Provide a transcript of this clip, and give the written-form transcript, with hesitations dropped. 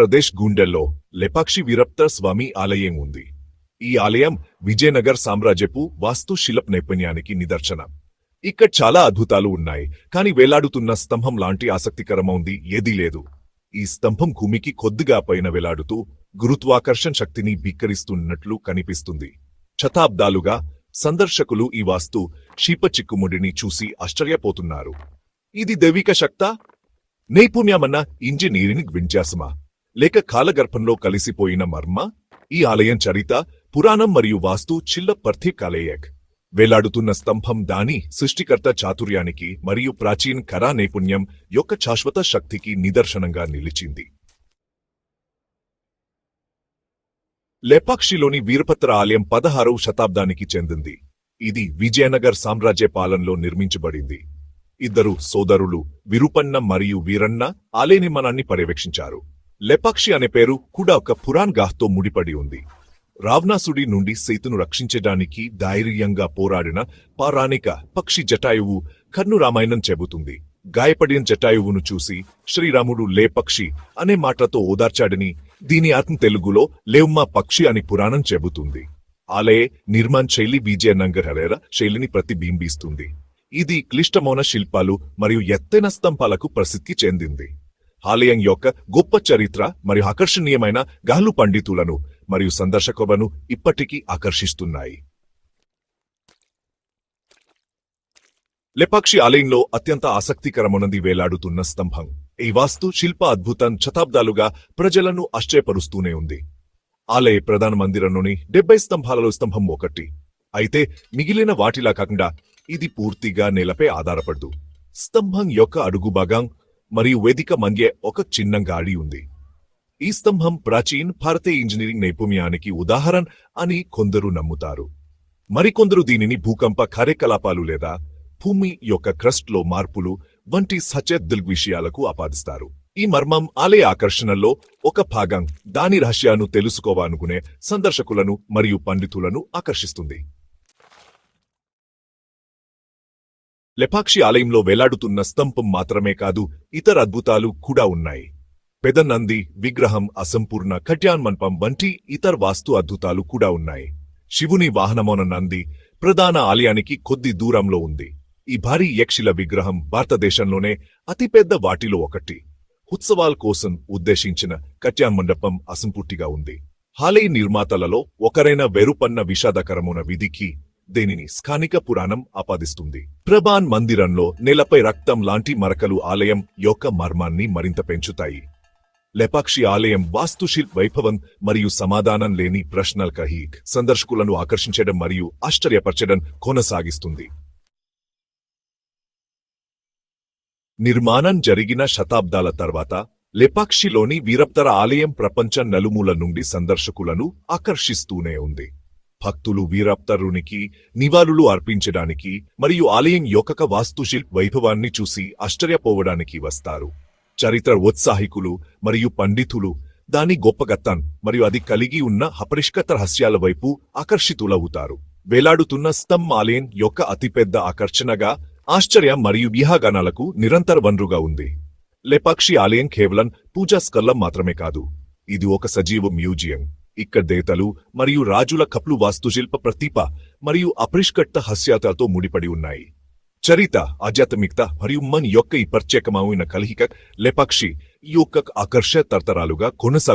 ప్రదేశ్ గుండెల్లో లేపాక్షి వీరప్ప స్వామి ఆలయం ఉంది. ఈ ఆలయం విజయనగర్ సామ్రాజ్యపు వాస్తుశిల్ప నైపుణ్యానికి నిదర్శనం. ఇక్కడ చాలా అద్భుతాలు ఉన్నాయి, కాని వేలాడుతున్న స్తంభం లాంటి ఆసక్తికరమైంది ఏదీ లేదు. ఈ స్తంభం భూమికి కొద్దిగా పైన వేలాడుతూ గురుత్వాకర్షణ శక్తిని భీకరిస్తున్నట్లు కనిపిస్తుంది. శతాబ్దాలుగా సందర్శకులు ఈ వాస్తు శిల్ప చిక్కుముడిని చూసి ఆశ్చర్యపోతున్నారు. ఇది దైవిక శక్తా, నైపుణ్యమన్న ఇంజనీరింగ్ విన్యాసమా, లేక కాలగర్భంలో కలిసిపోయిన మర్మ? ఈ ఆలయం చరిత, పురాణం మరియు వాస్తు శిల్ప ప్రతీకాలయక్. వేలాడుతున్న స్తంభం దాని సృష్టికర్త చాతుర్యానికి మరియు ప్రాచీన కళా నైపుణ్యం యొక్క శాశ్వత శక్తికి నిదర్శనంగా నిలిచింది. లేపాక్షిలోని వీరభద్ర ఆలయం 16వ శతాబ్దానికి చెందింది. ఇది విజయనగర్ సామ్రాజ్య పాలనలో నిర్మించబడింది. ఇద్దరు సోదరులు విరూపన్న మరియు వీరన్న ఆలయ నిర్మాణాన్ని పర్యవేక్షించారు. లేపాక్షి అనే పేరు కూడా ఒక పురాణ గాథతో ముడిపడి ఉంది. రావణాసుడి నుండి సీతను రక్షించడానికి ధైర్యంగా పోరాడిన పౌరాణిక పక్షి జటాయువు కన్ను రామాయణం చెబుతుంది. గాయపడిన జటాయువును చూసి శ్రీరాముడు లేపక్షి అనే మాటతో ఓదార్చాడని, దీని అర్థం తెలుగులో లేవమ్మ పక్షి అని పురాణం చెబుతుంది. ఆలయ నిర్మాణ శైలి విజయనగర శైలిని ప్రతిబింబిస్తుంది. ఇది క్లిష్టమైన శిల్పాలు మరియు ఎత్తైన స్తంభాలకు ప్రసిద్ధి చెందింది. ఆలయం యొక్క గొప్ప చరిత్ర మరియు ఆకర్షణీయమైన గాలు పండితులను మరియు సందర్శకులను ఇప్పటికీ ఆకర్షిస్తున్నాయి. లేపాక్షి ఆలయంలో అత్యంత ఆసక్తికరమైనది వేలాడుతున్న స్తంభం. ఈ వాస్తు శిల్ప అద్భుతం శతాబ్దాలుగా ప్రజలను ఆశ్చర్యపరుస్తూనే ఉంది. ఆలయ ప్రధాన మందిరంలోని 70 స్తంభాలలో స్తంభం ఒకటి. అయితే మిగిలిన వాటిలా కాకుండా ఇది పూర్తిగా నేలపై ఆధారపడదు. స్తంభం యొక్క అడుగు భాగం మరియు వేదిక మధ్య ఒక చిన్న గాడి ఉంది. ఈ స్తంభం ప్రాచీన భారతీయ ఇంజనీరింగ్ నైపుణ్యానికి ఉదాహరణ అని కొందరు నమ్ముతారు. మరికొందరు దీనిని భూకంప కార్యకలాపాలు లేదా భూమి యొక్క క్రస్ట్లో మార్పులు వంటి సచేత్ విషయాలకు ఆపాదిస్తారు. ఈ మర్మం ఆలయ ఆకర్షణలో ఒక భాగం. దాని రహస్యాన్ని తెలుసుకోవాలనుకునే సందర్శకులను మరియు పండితులను ఆకర్షిస్తుంది. లేపాక్షి ఆలయంలో వేలాడుతున్న స్తంభం మాత్రమే కాదు, ఇతర అద్భుతాలు కూడా ఉన్నాయి. పెద్ద నంది విగ్రహం, అసంపూర్ణ కళ్యాణ మండపం వంటి ఇతర వాస్తు అద్భుతాలు కూడా ఉన్నాయి. శివుని వాహనమైన నంది ప్రధాన ఆలయానికి కొద్ది దూరంలో ఉంది. ఈ భారీ యక్షిల విగ్రహం భారతదేశంలోనే అతిపెద్ద వాటిలో ఒకటి. ఉత్సవాల కోసం ఉద్దేశించిన కళ్యాణ మండపం అసంపూర్తిగా ఉంది. ఆలయ నిర్మాతలలో ఒకరైన వెరుపన్న విషాదకరమైన విధికి దీనిని స్థానిక పురాణం ఆపాదిస్తుంది. ప్రభాన్ మందిరంలో నేలపై రక్తం లాంటి మరకలు ఆలయం యొక్క మర్మాన్ని మరింత పెంచుతాయి. లేపాక్షి ఆలయం వాస్తుశిల్ప వైభవం మరియు సమాధానం లేని ప్రశ్నలకై సందర్శకులను ఆకర్షించడం మరియు ఆశ్చర్యపరచడం కొనసాగిస్తుంది. నిర్మాణం జరిగిన శతాబ్దాల తర్వాత లేపాక్షిలోని వీరభద్ర ఆలయం ప్రపంచం నలుమూల నుండి సందర్శకులను ఆకర్షిస్తూనే ఉంది. భక్తులు వీరభద్రునికి నివాళులు అర్పించడానికి మరియు ఆలయం యొక్క వాస్తుశిల్ప వైభవాన్ని చూసి ఆశ్చర్యపోవడానికి వస్తారు. చరిత్ర ఉత్సాహికులు మరియు పండితులు దాని గొప్పగతం మరియు అది కలిగి ఉన్న అపరిష్కృత రహస్యాల వైపు ఆకర్షితులవుతారు. వేలాడుతున్న స్తంభం ఆలయం యొక్క అతిపెద్ద ఆకర్షణగా ఆశ్చర్యం మరియు విహాగానాలకు నిరంతర వనరుగా ఉంది. లేపాక్షి ఆలయం కేవలం పూజా స్థలం మాత్రమే కాదు, ఇది ఒక సజీవ మ్యూజియం. ఇక్కడ దేవతలు మరియు రాజుల కప్లు వాస్తుశిల్ప ప్రతిభ మరియు అపరిష్కృత రహస్యాలతో ముడిపడి ఉన్నాయి. చరిత, ఆధ్యాత్మికత మరియు మన యొక్క ఈ ప్రత్యేకమైన కలయిక లేపాక్షి యొక్క ఆకర్షణ తరతరాలుగా కొనసాగుతుంది.